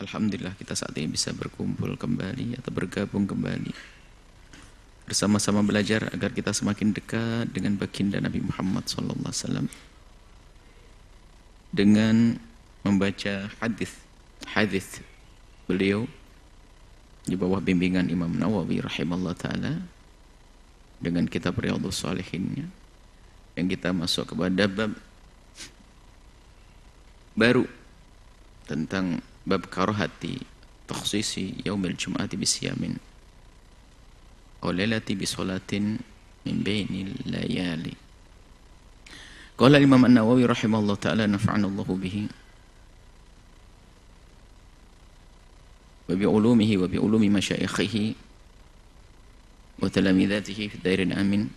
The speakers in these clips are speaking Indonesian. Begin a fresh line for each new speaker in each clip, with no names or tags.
Alhamdulillah kita saat ini bisa berkumpul kembali atau bergabung kembali bersama-sama belajar agar kita semakin dekat dengan baginda Nabi Muhammad SAW dengan membaca hadis beliau di bawah bimbingan Imam Nawawi rahimahullah ta'ala dengan kitab Riyadhus Shalihinnya, yang kita masuk kepada bab baru tentang bab karahati takhsisi yaumil jum'ati bisiyamin aw lailati bisolatin min bainil layali. Qala Imam An-Nawawi rahimahullah ta'ala nafa'ana Allahu bihi wa bi ulumihi wa bi ulumi masyayikhihi wa talamidatihi fi dairin amin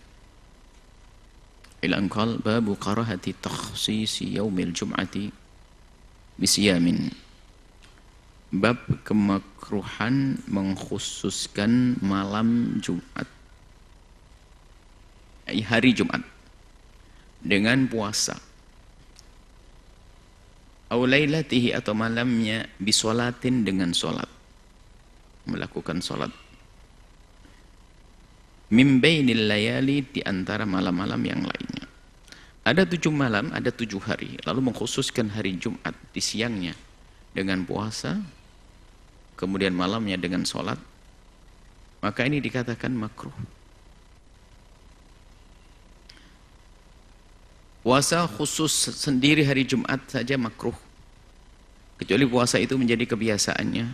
ila an qala babu karahati takhsisi yaumil jum'ati bisiyamin, bab kemakruhan mengkhususkan malam Jumat, hari Jumat dengan puasa, aw lailatihi atau malamnya bisolatin dengan solat, melakukan solat, min bainil layali di antara malam-malam yang lainnya. Ada 7 malam, ada 7 hari, lalu mengkhususkan hari Jumat di siangnya dengan puasa, kemudian malamnya dengan sholat, maka ini dikatakan makruh. Puasa khusus sendiri hari Jumat saja makruh, kecuali puasa itu menjadi kebiasaannya,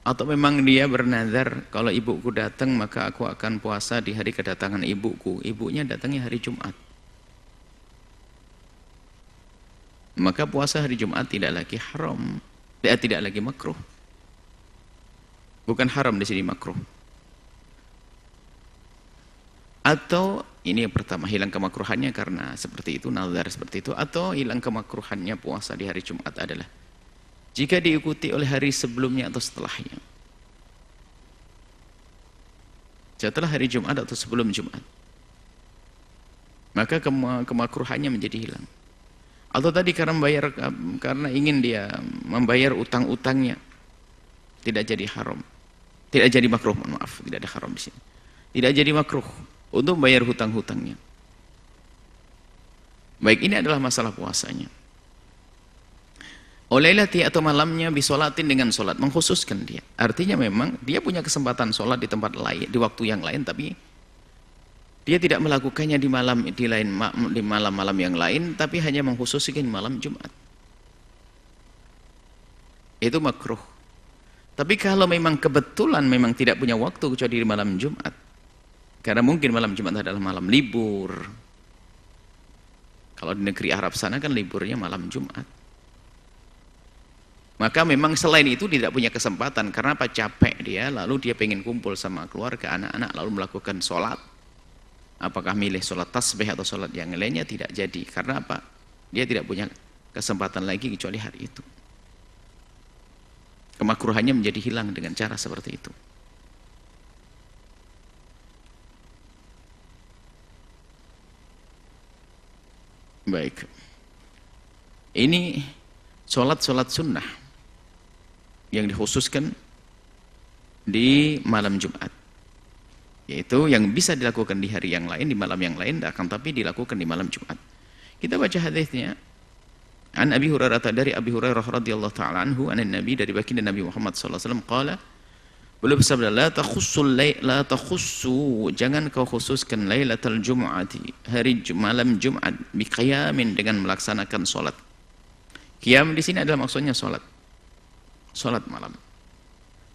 atau memang dia bernazar, kalau ibuku datang maka aku akan puasa di hari kedatangan ibuku, ibunya datangnya hari Jumat, maka puasa hari Jumat tidak lagi haram, tidak lagi makruh. Bukan haram di sini, makruh. Atau ini yang pertama, hilang kemakruhannya karena seperti itu, nazar seperti itu. Atau hilang kemakruhannya puasa di hari Jumat adalah jika diikuti oleh hari sebelumnya atau setelahnya. Setelah hari Jumat atau sebelum Jumat, maka kemakruhannya menjadi hilang. Atau tadi karena ingin dia membayar utang-utangnya, tidak jadi haram, tidak jadi makruh, maaf, tidak ada haram di sini, tidak jadi makruh untuk membayar hutang-hutangnya. Baik, ini adalah masalah puasanya. Olailati atau malamnya bisolatin dengan solat, mengkhususkan dia, artinya memang dia punya kesempatan solat di tempat lain, di waktu yang lain, tapi dia tidak melakukannya di malam-malam yang lain, tapi hanya mengkhususkan malam Jumat. Itu makruh. Tapi kalau memang kebetulan memang tidak punya waktu kecuali di malam Jumat, karena mungkin malam Jumat adalah malam libur. Kalau di negeri Arab sana kan liburnya malam Jumat. Maka memang selain itu tidak punya kesempatan, karena apa? Capek dia, lalu dia pengen kumpul sama keluarga, anak-anak, lalu melakukan sholat. Apakah milih sholat tasbih atau sholat yang lainnya, tidak jadi. Karena apa? Dia tidak punya kesempatan lagi kecuali hari itu. Kemakruhannya menjadi hilang dengan cara seperti itu. Baik. Ini sholat-sholat sunnah yang dikhususkan di malam Jumat, yaitu yang bisa dilakukan di hari yang lain, di malam yang lain, akan tapi dilakukan di malam Jumat. Kita baca hadisnya. An Abi Hurairah, dari Abi Hurairah radhiyallahu ta'ala anhu, anan Nabi, dari baginda Nabi Muhammad sallallahu alaihi wasallam, qala, beliau bersabda, la takhussu, jangan kau khususkan lailatul jumu'ati, hari malam Jumat, bi qiyamin, dengan melaksanakan salat. Qiyam di sini adalah maksudnya salat. Salat malam.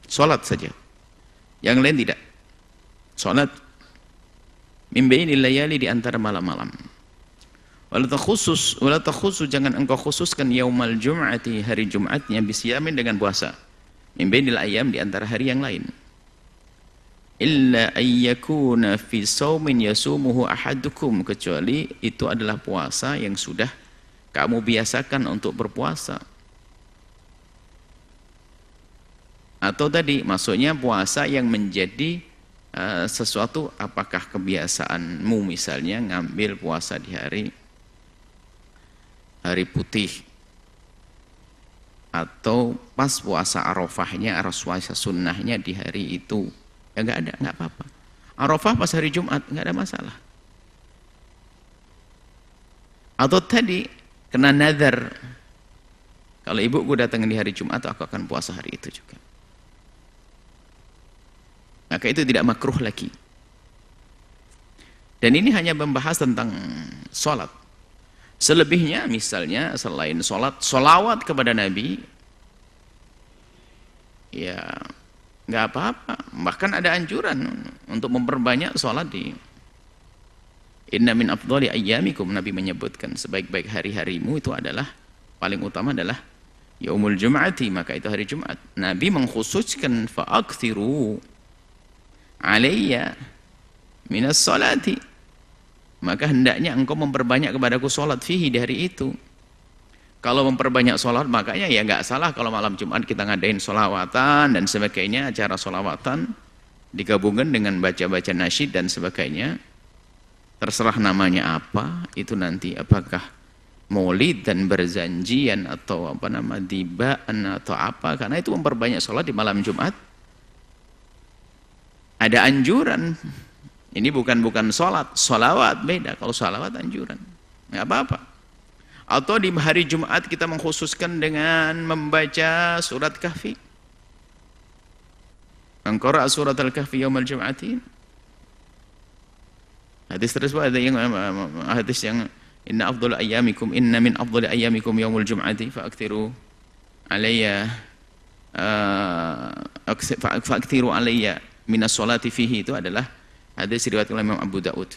Salat saja. Yang lain tidak. Salat min bainil layali, di antara malam-malam. Wala takhussu, jangan engkau khususkan yaumal jum'ati, hari Jumatnya, bisiyamin, dengan puasa, min bainil ayyam, di antara hari yang lain. Illa ayyakuna fi shaumin yasumuhu ahadukum, kecuali itu adalah puasa yang sudah kamu biasakan untuk berpuasa. Atau tadi maksudnya puasa yang menjadi sesuatu, apakah kebiasaanmu misalnya ngambil puasa di hari putih, atau pas puasa Arafahnya, puasa sunnahnya di hari itu, ya nggak ada, nggak apa-apa. Arafah pas hari Jumat nggak ada masalah. Atau tadi kena nazar, kalau ibuku datang di hari Jumat, aku akan puasa hari itu juga. Maka itu tidak makruh lagi. Dan ini hanya membahas tentang sholat. Selebihnya misalnya selain sholat, sholawat kepada Nabi, ya nggak apa-apa. Bahkan ada anjuran untuk memperbanyak sholat di Inna min afdhali ayyamikum. Nabi menyebutkan sebaik-baik hari-harimu itu adalah, paling utama adalah yaumul jum'ati, maka itu hari Jumat. Nabi mengkhususkan fa'akthiru alayya minas sholati, maka hendaknya engkau memperbanyak kepadaku sholat fihi di hari itu. Kalau memperbanyak sholat, makanya ya nggak salah kalau malam Jumat kita ngadain sholawatan dan sebagainya, acara sholawatan digabungkan dengan baca-baca nasyid dan sebagainya. Terserah namanya apa itu nanti, apakah maulid dan berzanjian atau apa nama dibaan atau apa, karena itu memperbanyak sholat di malam Jumat. Ada anjuran. Ini bukan sholat, sholawat beda. Kalau sholawat anjuran, nggak apa-apa. Atau di hari Jumat kita mengkhususkan dengan membaca surat Kahfi. Man qara'a surat al-Kahfi yaumal jum'ati. Hadis tersebut ada yang hadis yang inna min afdhali ayyamikum yaumul jum'ati fa'akthiru alayya fa'akthiru alayya minas sholati fihi, itu adalah hadis riwayat Imam Abu Daud.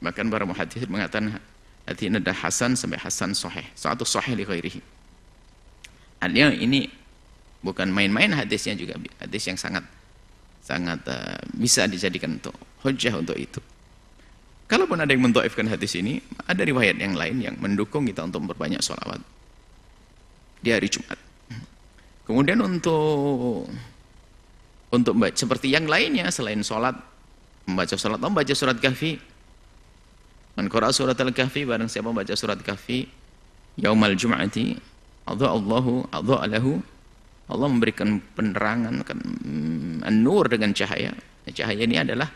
Bahkan para muhadits mengatakan hadis ini ada hasan sampai hasan sahih, satu sahih li ghairihi. Artinya ini bukan main-main hadisnya, juga hadis yang sangat bisa dijadikan untuk hujjah untuk itu. Kalaupun ada yang mendhaifkan hadis ini, ada riwayat yang lain yang mendukung kita untuk memperbanyak sholawat di hari Jumat. Kemudian untuk seperti yang lainnya selain sholat, membaca surat Kahfi. Man qara'a surat al-Kahfi, barang siapa membaca surat Kahfi yaumal jum'ati adha'a lahu, Allah memberikan penerangan, an-nur dengan cahaya. Cahaya ini adalah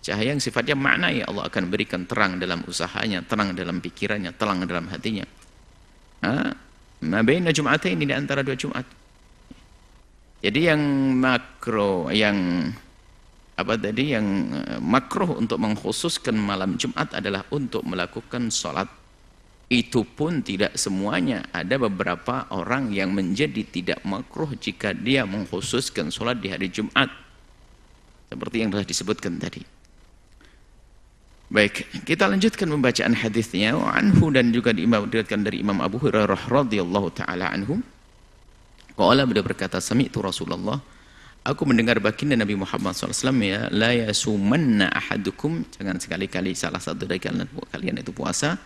cahaya yang sifatnya makna, ya Allah akan berikan terang dalam usahanya, terang dalam pikirannya, terang dalam hatinya. Ma baina jum'atain, di antara dua Jumat. Jadi yang makro, yang apa tadi, yang makruh untuk mengkhususkan malam Jumat adalah untuk melakukan sholat. Itu pun tidak semuanya. Ada beberapa orang yang menjadi tidak makruh jika dia mengkhususkan sholat di hari Jumat, seperti yang telah disebutkan tadi. Baik, kita lanjutkan pembacaan hadisnya. Anhu, dan juga diriwayatkan dari Imam Abu Hurairah radhiyallahu taala anhu. Qala, beliau berkata, sami'tu Rasulullah, aku mendengar baginda Nabi Muhammad SAW, ya, la yasumanna ahadukum, jangan sekali-kali salah satu dari kalian itu puasa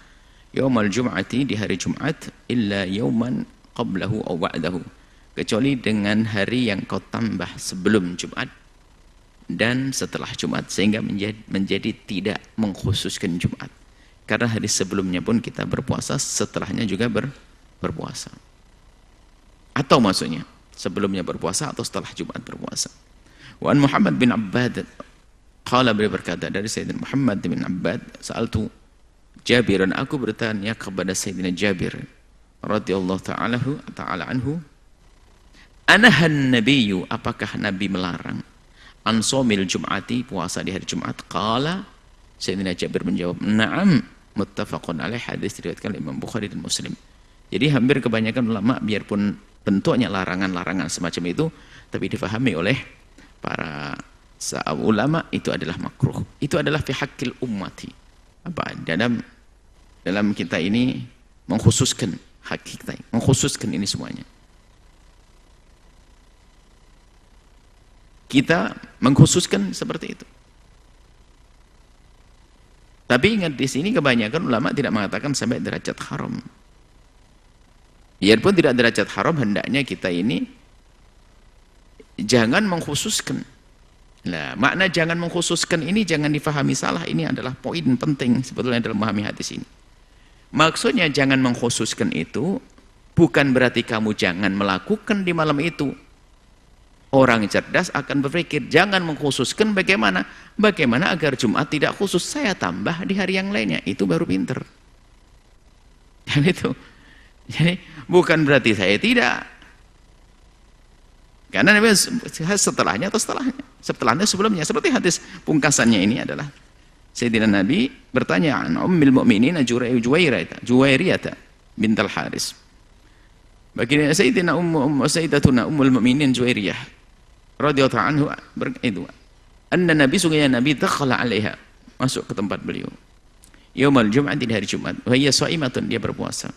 yaumal jum'ati, di hari Jumat, illa yauman qablahu aw ba'dahu, kecuali dengan hari yang kau tambah sebelum Jumat dan setelah Jumat, sehingga menjadi tidak mengkhususkan Jumat, karena hari sebelumnya pun kita berpuasa, setelahnya juga berpuasa, atau maksudnya sebelumnya berpuasa atau setelah Jumat berpuasa. Wa an Muhammad bin Abbad qala, beliau berkata dari Sayyidina Muhammad bin Abbad, sa'altu Jabiran, aku bertanya kepada Sayyidina Jabir radhiyallahu ta'ala anhu, anahan nabiyyu, apakah Nabi melarang an shaumil jum'ati, puasa di hari Jumat? Qala, Sayyidina Jabir menjawab, na'am, muttafaqun alaih, hadis diriwayatkan Imam Bukhari dan Muslim. Jadi hampir kebanyakan ulama, biarpun bentuknya larangan-larangan semacam itu, tapi difahami oleh para ulama itu adalah makruh. Itu adalah fi haqqil ummati. Apa? Dalam kita ini mengkhususkan hak kita, mengkhususkan ini semuanya. Kita mengkhususkan seperti itu. Tapi ingat, di sini kebanyakan ulama tidak mengatakan sampai derajat haram. Biarpun tidak derajat haram, hendaknya kita ini jangan mengkhususkan. Nah, makna jangan mengkhususkan ini jangan difahami salah. Ini adalah poin penting sebetulnya dalam memahami hadis ini. Maksudnya jangan mengkhususkan itu Bukan berarti kamu jangan melakukan di malam itu. Orang cerdas akan berpikir, jangan mengkhususkan bagaimana agar Jumat tidak khusus, saya tambah di hari yang lainnya, itu baru pinter. Dan itu, jadi bukan berarti saya tidak. Karena setelahnya atau setelahnya sebelumnya, seperti hadis pungkasannya ini adalah Sayyidina Nabi bertanya an Ummul Mukminin Juwairiyah bintal Haris. Baginda Sayyidatuna Ummul Mukminin Juwairiyah radhiyallahu anhu itu anna Nabi sungguhnya Nabi dakhala 'alaiha, masuk ke tempat beliau yaumul Jum'ah, di hari Jumat, wa hiya sha'imatun, dia berpuasa.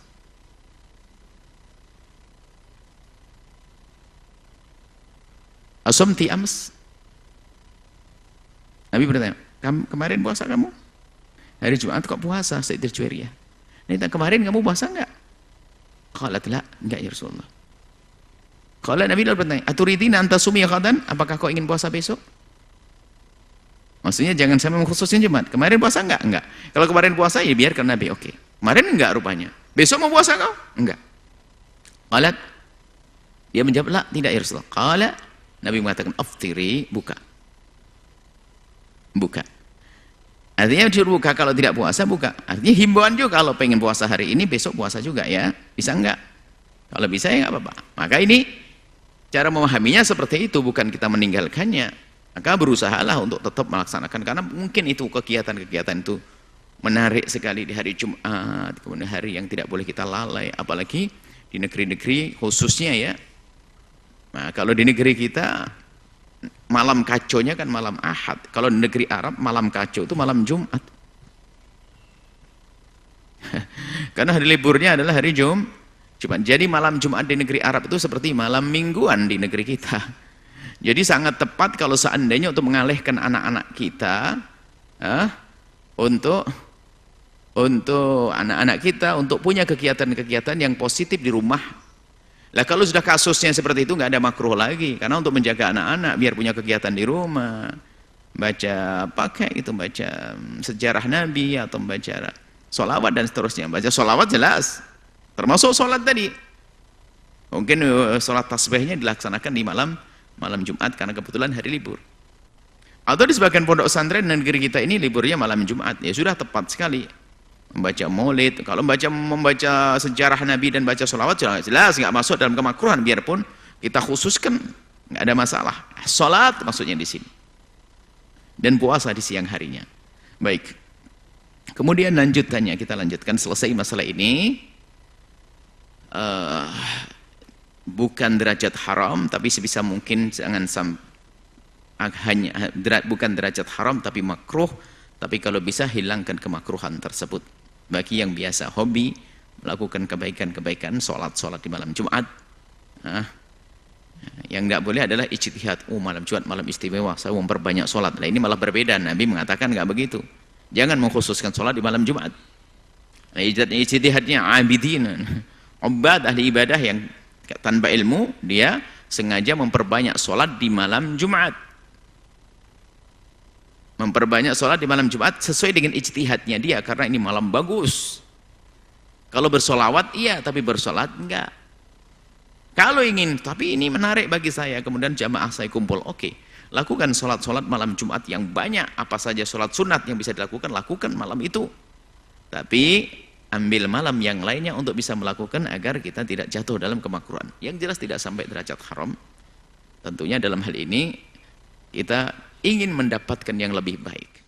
Asomti ams, Nabi bertanya, kemarin puasa kamu? Hari Jumat kok puasa? Sayyidah Juwairiyah, ini kemarin kamu puasa enggak? Qalat la, enggak ya Rasulullah. Kalau Nabi lalu bertanya, aturidina anta sumi ghadan, apakah kau ingin puasa besok? Maksudnya jangan sampai mengkhususkan Jumat. Kemarin puasa enggak? Enggak. Kalau kemarin puasa ya biarkan Nabi, oke. Kemarin enggak rupanya. Besok mau puasa kau? Enggak. Qalat, dia menjawab, la, tidak ya Rasulullah. Qala, Nabi mengatakan, aftiri, buka. Buka. Artinya disuruh buka, kalau tidak puasa buka. Artinya himbauan juga, kalau pengen puasa hari ini, besok puasa juga ya. Bisa enggak? Kalau bisa ya enggak apa-apa. Maka ini cara memahaminya seperti itu, bukan kita meninggalkannya. Maka berusahalah untuk tetap melaksanakan, karena mungkin itu kegiatan-kegiatan itu menarik sekali di hari Jumat, kemudian hari yang tidak boleh kita lalai, apalagi di negeri-negeri khususnya ya. Nah, kalau di negeri kita malam kacaunya kan malam Ahad. Kalau di negeri Arab malam kacau itu malam Jumat. Karena hari liburnya adalah hari Jumat. Jadi malam Jumat di negeri Arab itu seperti malam mingguan di negeri kita. Jadi sangat tepat kalau seandainya untuk mengalihkan anak-anak kita untuk anak-anak kita untuk punya kegiatan-kegiatan yang positif di rumah. Lah kalau sudah kasusnya seperti itu nggak ada makruh lagi, karena untuk menjaga anak-anak biar punya kegiatan di rumah, baca pakai itu, baca sejarah Nabi atau membaca sholawat dan seterusnya. Baca sholawat jelas, termasuk sholat tadi. Mungkin sholat tasbihnya dilaksanakan di malam Jumat karena kebetulan hari libur. Atau di sebagian pondok pesantren negeri kita ini liburnya malam Jumat, ya sudah tepat sekali. Membaca maulid, kalau membaca sejarah Nabi dan baca sholawat jelas nggak masuk dalam kemakruhan, biarpun kita khususkan nggak ada masalah. Sholat maksudnya di sini, dan puasa di siang harinya. Baik, kemudian lanjutannya kita lanjutkan, selesai masalah ini. Bukan derajat haram, tapi sebisa mungkin jangan bukan derajat haram tapi makruh, tapi kalau bisa hilangkan kemakruhan tersebut. Bagi yang biasa hobi melakukan kebaikan-kebaikan, sholat di malam Jumat, yang tidak boleh adalah ijtihad. Malam Jumat malam istimewa, saya memperbanyak sholat. Nah, ini malah berbeda. Nabi mengatakan nggak begitu. Jangan mengkhususkan sholat di malam Jumat. Nah, ijtihadnya abidin, ubad, ahli ibadah yang tanpa ilmu, dia sengaja memperbanyak sholat di malam Jumat. Memperbanyak sholat di malam Jumat sesuai dengan ijtihadnya dia, karena ini malam bagus. Kalau bersolawat iya, tapi bersolat enggak. Kalau ingin, tapi ini menarik bagi saya, kemudian jamaah saya kumpul, oke, lakukan sholat malam Jumat yang banyak. Apa saja sholat sunat yang bisa dilakukan, lakukan malam itu. Tapi ambil malam yang lainnya untuk bisa melakukan agar kita tidak jatuh dalam kemakruhan. Yang jelas tidak sampai derajat haram. Tentunya dalam hal ini kita ingin mendapatkan yang lebih baik.